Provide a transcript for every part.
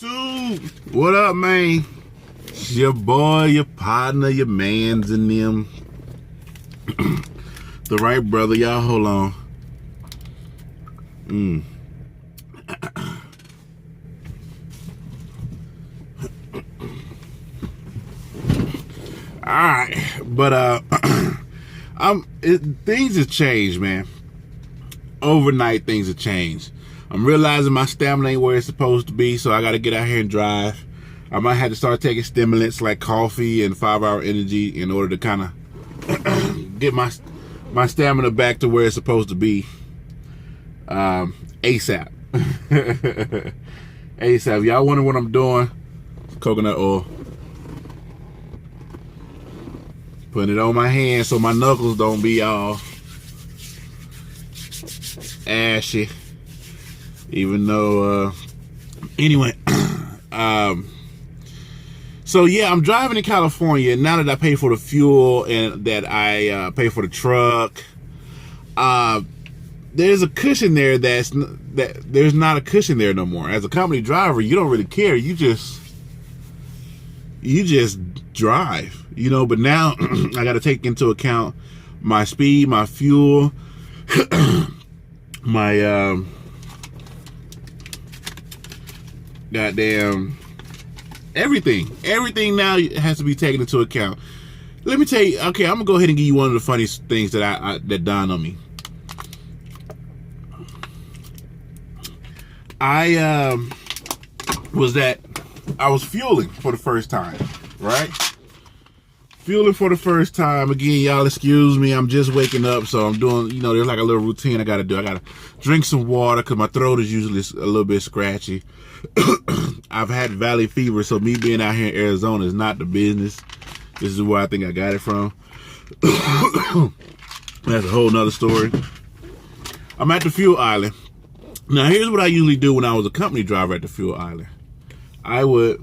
YouTube, what up, man? It's your boy, your partner, your mans and them. The right brother, y'all hold on. Alright, but things have changed, man. Overnight things have changed. I'm realizing my stamina ain't where it's supposed to be, so I gotta get out here and drive. I might have to start taking stimulants like coffee and 5-hour energy in order to kind of get my stamina back to where it's supposed to be. ASAP. ASAP. Y'all wonder what I'm doing? Coconut oil. Putting it on my hands so my knuckles don't be all ashy. Even though, anyway, so yeah, I'm driving in California now that I pay for the fuel and that I pay for the truck. There's a cushion there there's not a cushion there no more. As a company driver, you don't really care. You just drive, you know. But now I got to take into account my speed, my fuel, my goddamn everything now has to be taken into account. Let me tell you, okay, I'm gonna go ahead and give you one of the funniest things that that dawned on me. I was fueling for the first time, right? Fueling for the first time. Again, y'all excuse me, I'm just waking up, so I'm doing, you know, there's like a little routine I gotta do. I gotta drink some water because my throat is usually a little bit scratchy. I've had valley fever, so me being out here in Arizona is not the business. This is where I think I got it from. That's a whole nother story. I'm at the fuel island. Now, here's what I usually do when I was a company driver at the fuel island. I would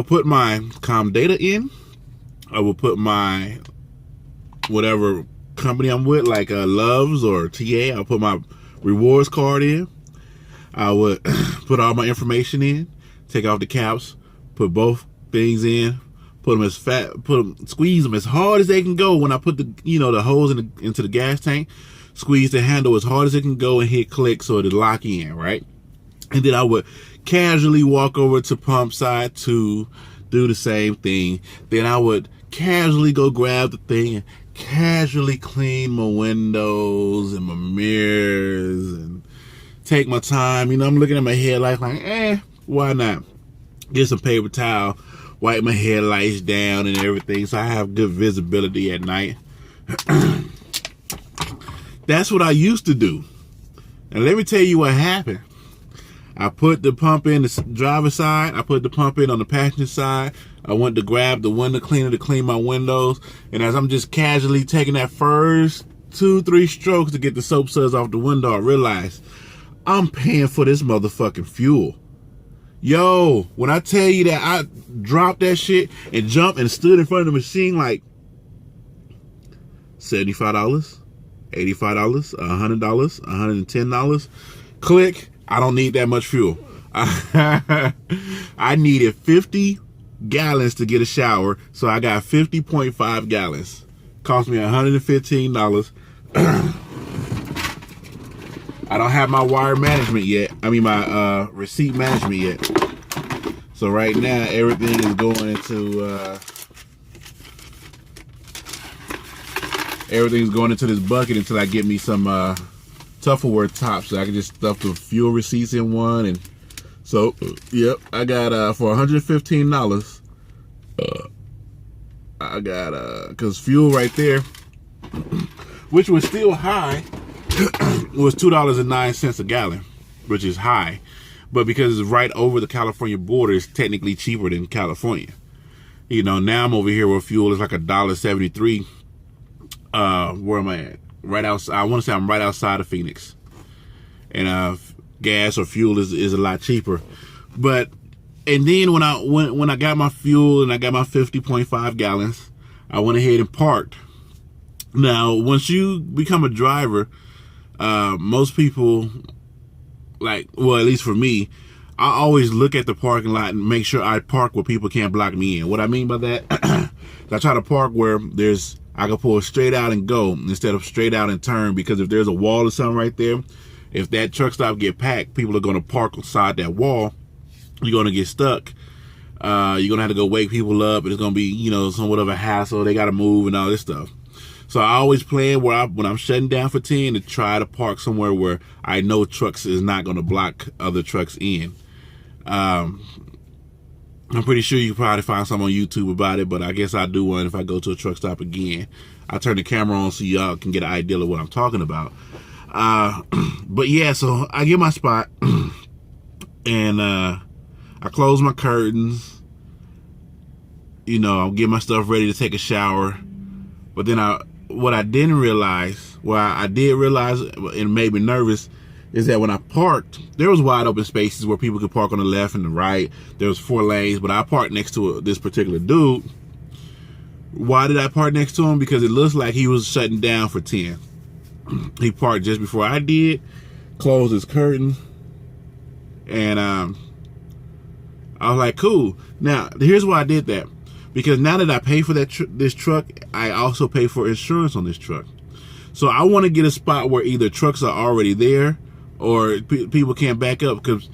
put my comm data in. I will put my whatever company I'm with, like Loves or TA. I'll put my rewards card in. I would put all my information in, take off the caps, put both things in, put them squeeze them as hard as they can go. When I put the, you know, the hose into the gas tank, squeeze the handle as hard as it can go and hit click so it'll lock in, right? And then I would casually walk over to pump side to do the same thing. Then I would casually go grab the thing and casually clean my windows and my mirrors and take my time. You know, I'm looking at my headlights like, why not? Get some paper towel, wipe my headlights down and everything so I have good visibility at night. That's what I used to do. And let me tell you what happened. I put the pump in the driver's side. I put the pump in on the passenger side. I went to grab the window cleaner to clean my windows. And as I'm just casually taking that first 2-3 strokes to get the soap suds off the window, I realized I'm paying for this motherfucking fuel. Yo, when I tell you that I dropped that shit and jumped and stood in front of the machine like $75, $85, $100, $110, click. I don't need that much fuel. I needed 50 gallons to get a shower, so I got 50.5 gallons. Cost me $115. I don't have my wire management yet. I mean my receipt management yet. So right now everything is going into this bucket until I get me some Tupperware tops so I can just stuff the fuel receipts in one. And so yep, I got for $115 I got because fuel right there, which was still high, was $2.09 a gallon, which is high, but because it's right over the California border, it's technically cheaper than California. You know, now I'm over here where fuel is like $1.73. Where am I at? Right outside. I want to say I'm right outside of Phoenix, and gas or fuel is a lot cheaper. But and then when I got my fuel and I got my 50.5 gallons, I went ahead and parked. Now, once you become a driver, Most people, like, well, at least for me, I always look at the parking lot and make sure I park where people can't block me in. What I mean by that, I try to park where I can pull straight out and go instead of straight out and turn, because if there's a wall or something right there, if that truck stop get packed, people are going to park beside that wall. You're going to get stuck. You're going to have to go wake people up, and it's going to be, somewhat of a hassle. They got to move and all this stuff. So I always plan when I'm shutting down for 10 to try to park somewhere where I know trucks is not going to block other trucks in. I'm pretty sure you can probably find some on YouTube about it, but I guess I'll do one if I go to a truck stop again. I'll turn the camera on so y'all can get an idea of what I'm talking about. But yeah, so I get my spot and I close my curtains. I'll get my stuff ready to take a shower. But then what I didn't realize, I did realize, and it made me nervous, is that when I parked, there was wide open spaces where people could park on the left and the right. There was 4 lanes, but I parked next to this particular dude. Why did I park next to him? Because it looks like he was shutting down for 10. He parked just before I did, closed his curtain, and I was like, cool. Now, here's why I did that. Because now that I pay for this truck, I also pay for insurance on this truck. So I want to get a spot where either trucks are already there or people can't back up. Because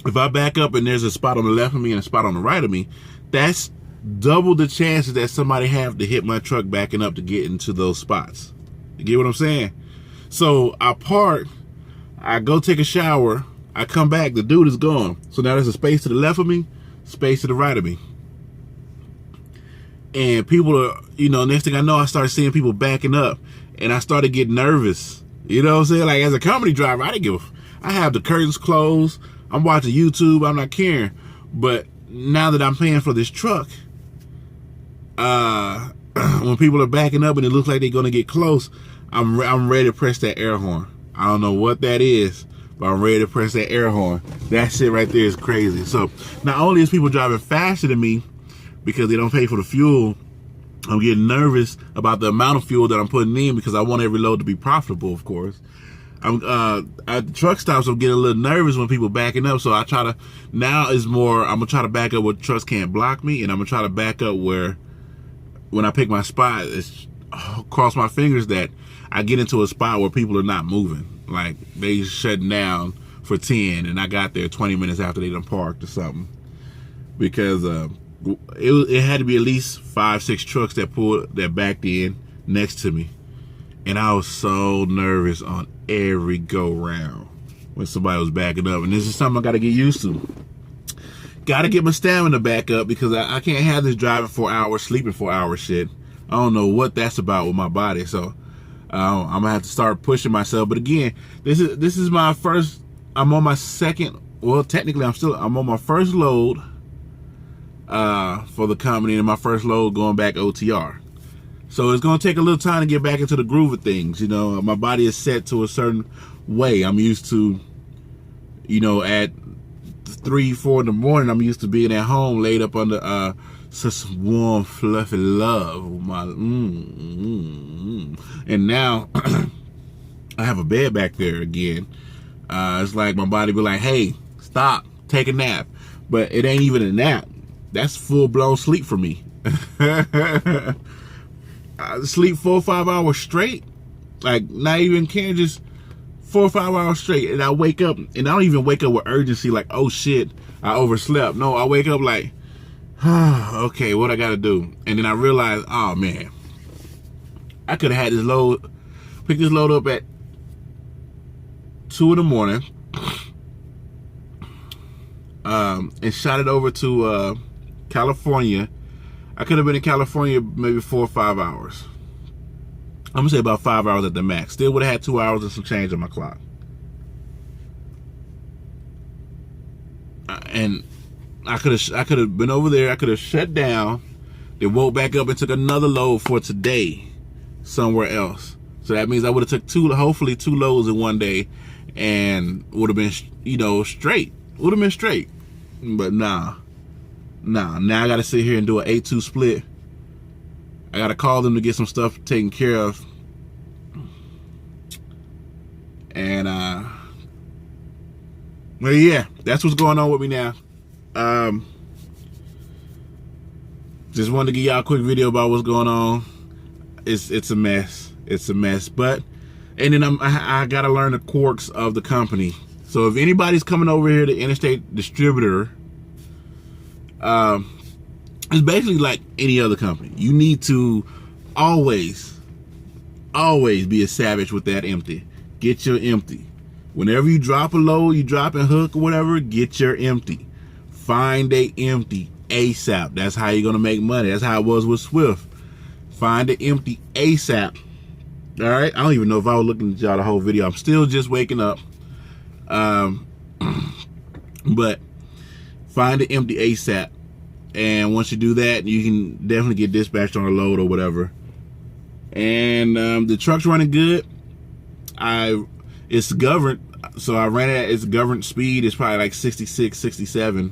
if I back up and there's a spot on the left of me and a spot on the right of me, that's double the chances that somebody have to hit my truck backing up to get into those spots. You get what I'm saying? So I park, I go take a shower, I come back, the dude is gone. So now there's a space to the left of me, space to the right of me. And people are, next thing I know, I started seeing people backing up, and I started getting nervous. You know what I'm saying? Like, as a company driver, I have the curtains closed, I'm watching YouTube, I'm not caring. But now that I'm paying for this truck, when people are backing up and it looks like they're gonna get close, I'm ready to press that air horn. I don't know what that is, but I'm ready to press that air horn. That shit right there is crazy. So not only is people driving faster than me because they don't pay for the fuel, I'm getting nervous about the amount of fuel that I'm putting in because I want every load to be profitable, of course. At the truck stops, I'm getting a little nervous when people backing up. So I'm gonna try to back up where trucks can't block me, and I'm gonna try to back up where, when I pick my spot, cross my fingers that I get into a spot where people are not moving. Like, they shutting down for 10 and I got there 20 minutes after they done parked or something. Because it had to be at least 5-6 trucks that backed in next to me. And I was so nervous on every go round when somebody was backing up. And this is something I got to get used to. Got to get my stamina back up, because I can't have this driving 4 hours, sleeping 4 hours shit. I don't know what that's about with my body. So I'm gonna have to start pushing myself. But again, this is my first. I'm on my second. Well, technically, I'm on my first load for the company, and my first load going back OTR. So it's gonna take a little time to get back into the groove of things. My body is set to a certain way. I'm used to, at 3-4 in the morning, I'm used to being at home laid up under such warm, fluffy love. And now I have a bed back there again. It's like my body be like, hey, stop, take a nap. But it ain't even a nap. That's full-blown sleep for me. I sleep 4 or 5 hours straight. Like, not even caring, just 4 or 5 hours straight. And I wake up, and I don't even wake up with urgency like, oh shit, I overslept. No, I wake up like, okay, what I gotta do? And then I realize, oh man, I could have had picked this load up at 2 in the morning, and shot it over to California. I could have been in California maybe 4 or 5 hours. I'm gonna say about 5 hours at the max. Still would have had 2 hours and some change on my clock. And I could have been over there. I could have shut down, then woke back up and took another load for today somewhere else. So that means I would have took hopefully two loads in one day, and would have been, straight. Would have been straight. But nah. Now I got to sit here and do an 8-2 split. I got to call them to get some stuff taken care of. And well, yeah, that's what's going on with me now. Just wanted to give y'all a quick video about what's going on. It's a mess. It's a mess. But and then I gotta learn the quirks of the company. So if anybody's coming over here to Interstate Distributor, it's basically like any other company. You need to always be a savage with that empty. Get your empty. Whenever you drop a load, you drop a hook or whatever, get your empty. Find a empty ASAP. That's how you're gonna make money. That's how it was with Swift. Find an empty ASAP. All right. I don't even know if I was looking at y'all the whole video. I'm still just waking up. But find an empty ASAP. And once you do that, you can definitely get dispatched on a load or whatever. And the truck's running good. It's governed, so I ran it at its governed speed. It's probably like 66, 67,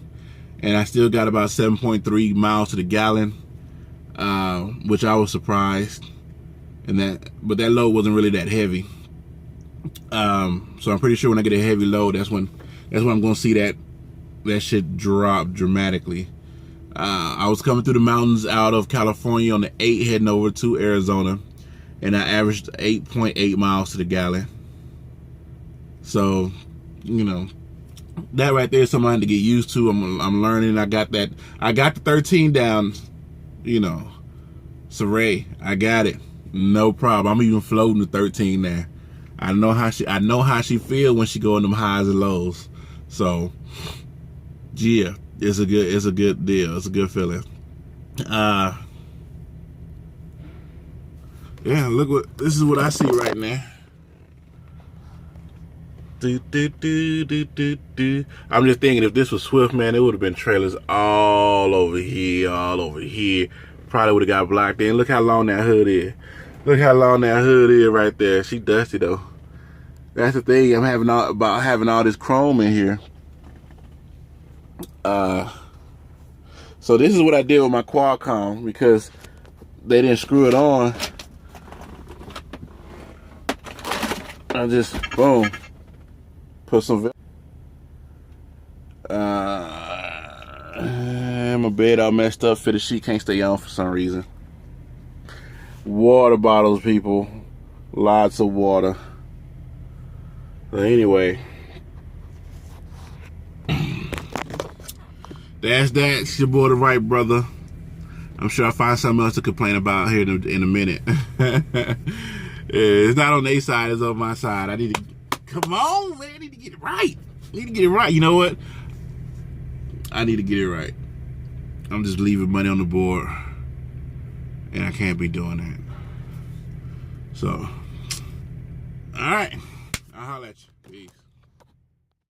and I still got about 7.3 miles to the gallon, which I was surprised. But that load wasn't really that heavy. So I'm pretty sure when I get a heavy load, that's when I'm gonna see that shit drop dramatically. I was coming through the mountains out of California on the 8 heading over to Arizona, and I averaged 8.8 miles to the gallon. So, you know, that right there is something I had to get used to. I'm learning. I got the 13 down, you know. Saray, I got it. No problem. I'm even floating the 13 there. I know how she feel when she go in them highs and lows. So, yeah, it's a good deal. It's a good feeling. Yeah, this is what I see right now. I'm just thinking, if this was Swift, man, it would have been trailers all over here. Probably would have got blocked in. Look how long that hood is. Look how long that hood is right there. She dusty though. That's the thing. I'm having all this chrome in here. So this is what I did with my Qualcomm, because they didn't screw it on. I just boom. Put some my bed all messed up. Fitted sheet can't stay on for some reason. Water bottles, people. Lots of water. But anyway, that's that. It's your boy, the Right Brother. I'm sure I'll find something else to complain about here in a minute. It's not on their side, it's on my side. I need to, come on, man, I need to get it right. You know what? I need to get it right. I'm just leaving money on the board, and I can't be doing that. So, all right, I'll holler at you. Peace.